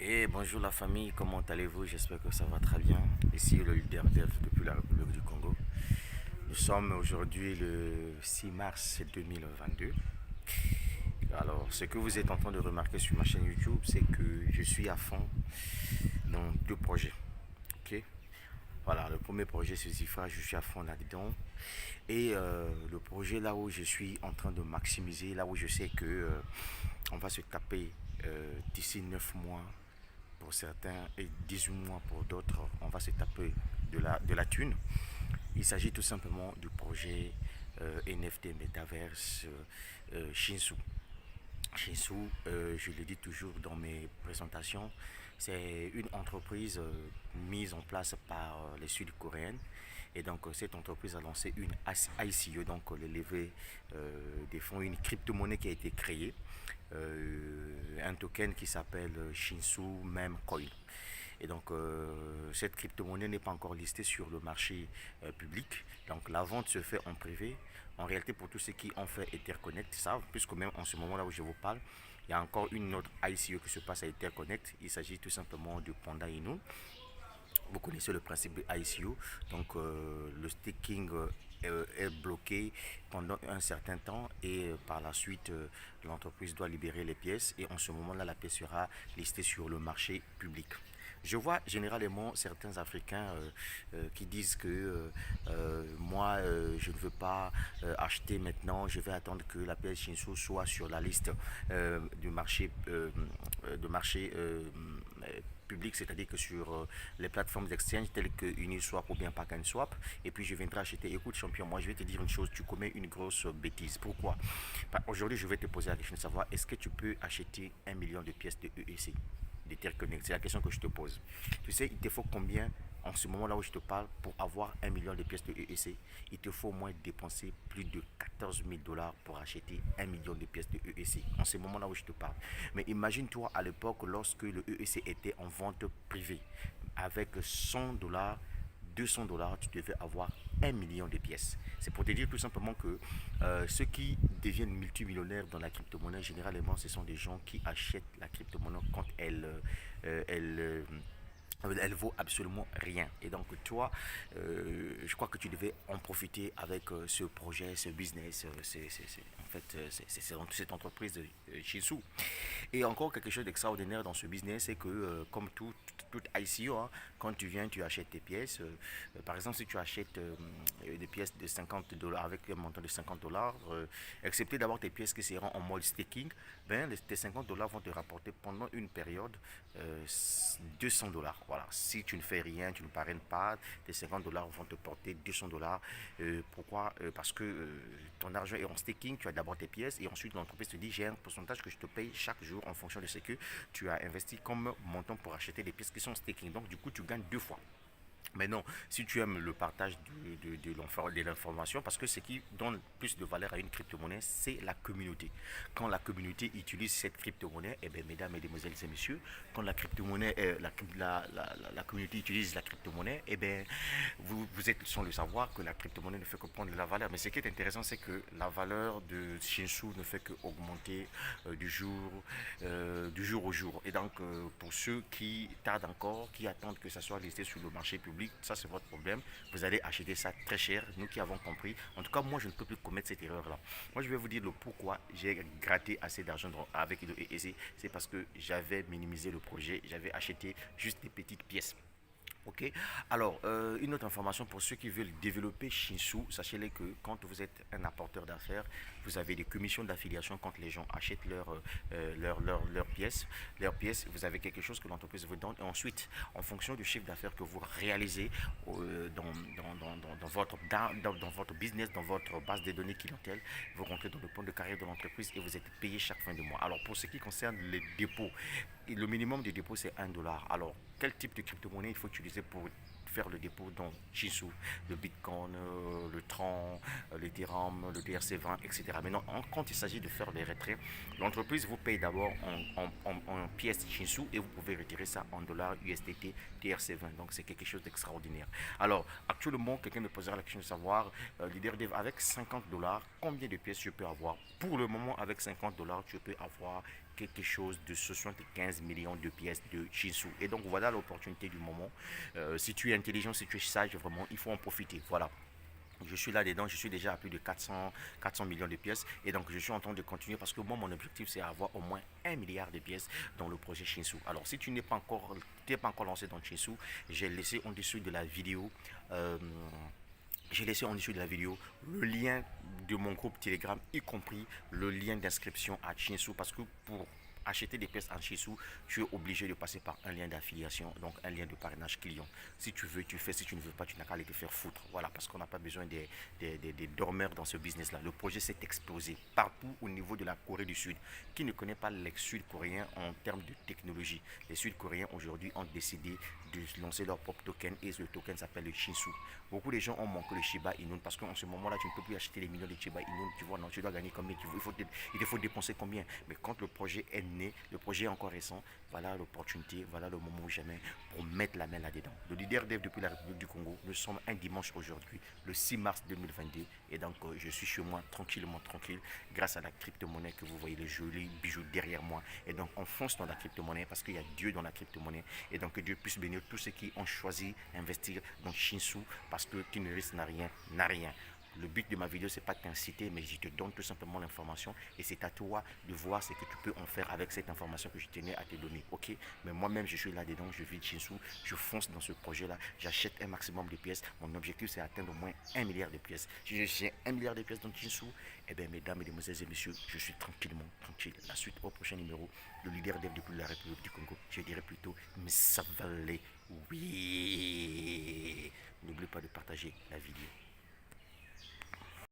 Et bonjour la famille, comment allez-vous? J'espère que ça va très bien. Ici le leader Dev depuis la République du Congo. Nous sommes aujourd'hui le 6 mars 2022. Alors, ce que vous êtes en train de remarquer sur ma chaîne YouTube, c'est que je suis à fond dans deux projets. Ok. Voilà, le premier projet c'est Zifra, je suis à fond là-dedans. Et le projet là où je suis en train de maximiser, là où je sais que on va se taper d'ici 9 mois pour certains et 18 mois pour d'autres, on va se taper de la thune. Il s'agit tout simplement du projet NFT Metaverse Shinsu. Shinsu, je le dis toujours dans mes présentations, c'est une entreprise mise en place par les Sud-Coréennes. Et donc, cette entreprise a lancé une ICO, donc le levé des fonds, une crypto-monnaie qui a été créée, un token qui s'appelle Shinsu Meme Coin. Et donc, cette crypto-monnaie n'est pas encore listée sur le marché public. Donc, la vente se fait en privé. En réalité, pour tous ceux qui ont fait Etherconnect savent, puisque même en ce moment-là où je vous parle, il y a encore une autre ICO qui se passe à Etherconnect. Il s'agit tout simplement de Panda Inu. Vous connaissez le principe de ICO. Donc, le staking est bloqué pendant un certain temps et par la suite, l'entreprise doit libérer les pièces et en ce moment-là, la pièce sera listée sur le marché public. Je vois généralement certains Africains qui disent que moi, je ne veux pas acheter maintenant, je vais attendre que la pièce Shinsu soit sur la liste du marché, public, c'est-à-dire que sur les plateformes d'exchange telles que Uniswap ou bien PacknSwap, et puis je viendrai acheter. Écoute, champion, moi je vais te dire une chose, tu commets une grosse bêtise. Pourquoi? Aujourd'hui, je vais te poser la question de savoir est-ce que tu peux acheter 1 million de pièces de EEC, d'Etherconnect? C'est la question que je te pose. Tu sais, il te faut combien en ce moment là où je te parle pour avoir 1 million de pièces de EEC? Il te faut au moins dépenser plus de 14 000 dollars pour acheter 1 million de pièces de EEC en ce moment là où je te parle. Mais imagine-toi à l'époque lorsque le EEC était en vente privée. Avec 100 dollars, 200 dollars, tu devais avoir 1 million de pièces. C'est pour te dire tout simplement que ceux qui deviennent multimillionnaires dans la crypto-monnaie, généralement, ce sont des gens qui achètent la crypto-monnaie quand elle vaut absolument rien. Et donc toi, je crois que tu devais en profiter avec ce projet, ce business, en fait, cette entreprise de Shinsu. Et encore quelque chose d'extraordinaire dans ce business, c'est que comme tout ICO, hein, quand tu viens, tu achètes tes pièces. Par exemple, si tu achètes des pièces de 50 dollars avec un montant de 50 dollars, excepté d'avoir tes pièces qui seront en mode staking, ben, tes 50 dollars vont te rapporter pendant une période 200 dollars. Voilà. Si tu ne fais rien, tu ne parraines pas, tes 50 dollars vont te porter 200 dollars. Pourquoi? Parce que ton argent est en staking, tu as d'abord tes pièces et ensuite l'entreprise te dit j'ai un pourcentage que je te paye chaque jour en fonction de ce que tu as investi comme montant pour acheter des pièces qui sont staking. Donc du coup, tu gagnes deux fois. Mais non, si tu aimes le partage de l'information, parce que ce qui donne plus de valeur à une crypto-monnaie, c'est la communauté. Quand la communauté utilise cette crypto-monnaie, eh bien, mesdames, mesdemoiselles et messieurs, quand la crypto-monnaie, la communauté utilise la crypto-monnaie, eh bien, vous êtes sans le savoir que la crypto-monnaie ne fait que prendre de la valeur. Mais ce qui est intéressant, c'est que la valeur de Shinsu ne fait qu'augmenter du jour au jour. Et donc, pour ceux qui tardent encore, qui attendent que ça soit listé sur le marché public, ça c'est votre problème. Vous allez acheter ça très cher, nous qui avons compris. En tout cas, moi, je ne peux plus commettre cette erreur-là. Moi, je vais vous dire le pourquoi j'ai gratté assez d'argent avec le EEC. C'est parce que j'avais minimisé le projet, j'avais acheté juste des petites pièces. Ok. Alors, une autre information pour ceux qui veulent développer Shinsu, sachez-les que quand vous êtes un apporteur d'affaires, vous avez des commissions d'affiliation quand les gens achètent leurs pièces. Leurs pièces, vous avez quelque chose que l'entreprise vous donne. Et ensuite, en fonction du chiffre d'affaires que vous réalisez dans votre business, dans votre base de données clientèle, vous rentrez dans le plan de carrière de l'entreprise et vous êtes payé chaque fin de mois. Alors, pour ce qui concerne les dépôts, le minimum de dépôt c'est 1 dollar. Alors, quel type de crypto-monnaie il faut utiliser pour faire le dépôt dans Shinsu, le Bitcoin, le Tron, l'Ethereum, le DRC20, etc. Maintenant, quand il s'agit de faire des retraits, l'entreprise vous paye d'abord en pièces Shinsu et vous pouvez retirer ça en dollars USDT DRC20. Donc, c'est quelque chose d'extraordinaire. Alors, actuellement, quelqu'un me posera la question de savoir, leader dev, avec 50 dollars, combien de pièces je peux avoir? Pour le moment, avec 50 dollars, tu peux avoir quelque chose de 75 millions de pièces de Shinsu. Et donc voilà l'opportunité du moment. Si tu es intelligent, si tu es sage, vraiment, il faut en profiter. Voilà. Je suis là-dedans, je suis déjà à plus de 400 millions de pièces et donc je suis en train de continuer parce que moi mon objectif c'est avoir au moins 1 milliard de pièces dans le projet Shinsu. Alors si tu n'es pas encore, lancé dans Shinsu, j'ai laissé en dessous de la vidéo euh, le lien de mon groupe Telegram, y compris le lien d'inscription à Shinsu parce que pour acheter des pièces en Shinsu, tu es obligé de passer par un lien d'affiliation, donc un lien de parrainage client. Si tu veux, tu fais. Si tu ne veux pas, tu n'as qu'à aller te faire foutre. Voilà, parce qu'on n'a pas besoin des dormeurs dans ce business-là. Le projet s'est explosé partout au niveau de la Corée du Sud. Qui ne connaît pas les Sud-Coréens en termes de technologie? Les Sud-Coréens aujourd'hui ont décidé de lancer leur propre token et ce token s'appelle le Shinsu. Beaucoup de gens ont manqué le Shiba Inu parce qu'en ce moment-là, tu ne peux plus acheter les millions de Shiba Inu. Tu vois, non, tu dois gagner combien? Il te faut dépenser combien? Mais quand le projet est né, le projet est encore récent, voilà l'opportunité, voilà le moment ou jamais pour mettre la main là-dedans. Le leader dev depuis la République du Congo, nous sommes un dimanche aujourd'hui, le 6 mars 2022. Et donc, je suis chez moi tranquillement, tranquille, grâce à la crypto-monnaie que vous voyez, les jolis bijoux derrière moi. Et donc, on fonce dans la crypto-monnaie parce qu'il y a Dieu dans la crypto-monnaie. Et donc, que Dieu puisse bénir tous ceux qui ont choisi d'investir dans Shinsu parce que qui ne risque n'a rien, n'a rien. Le but de ma vidéo, c'est pas t'inciter, mais je te donne tout simplement l'information et c'est à toi de voir ce que tu peux en faire avec cette information que je tenais à te donner. Ok, mais moi-même, je suis là-dedans, je vis de Shinsu, je fonce dans ce projet-là, j'achète un maximum de pièces. Mon objectif, c'est atteindre au moins 1 milliard de pièces. Si j'ai 1 milliard de pièces dans Shinsu, eh bien, mesdames, mesdemoiselles et messieurs, je suis tranquillement tranquille. La suite au prochain numéro, le leader dev depuis la République du Congo, je dirais plutôt, mais ça va aller. Oui. N'oublie pas de partager la vidéo.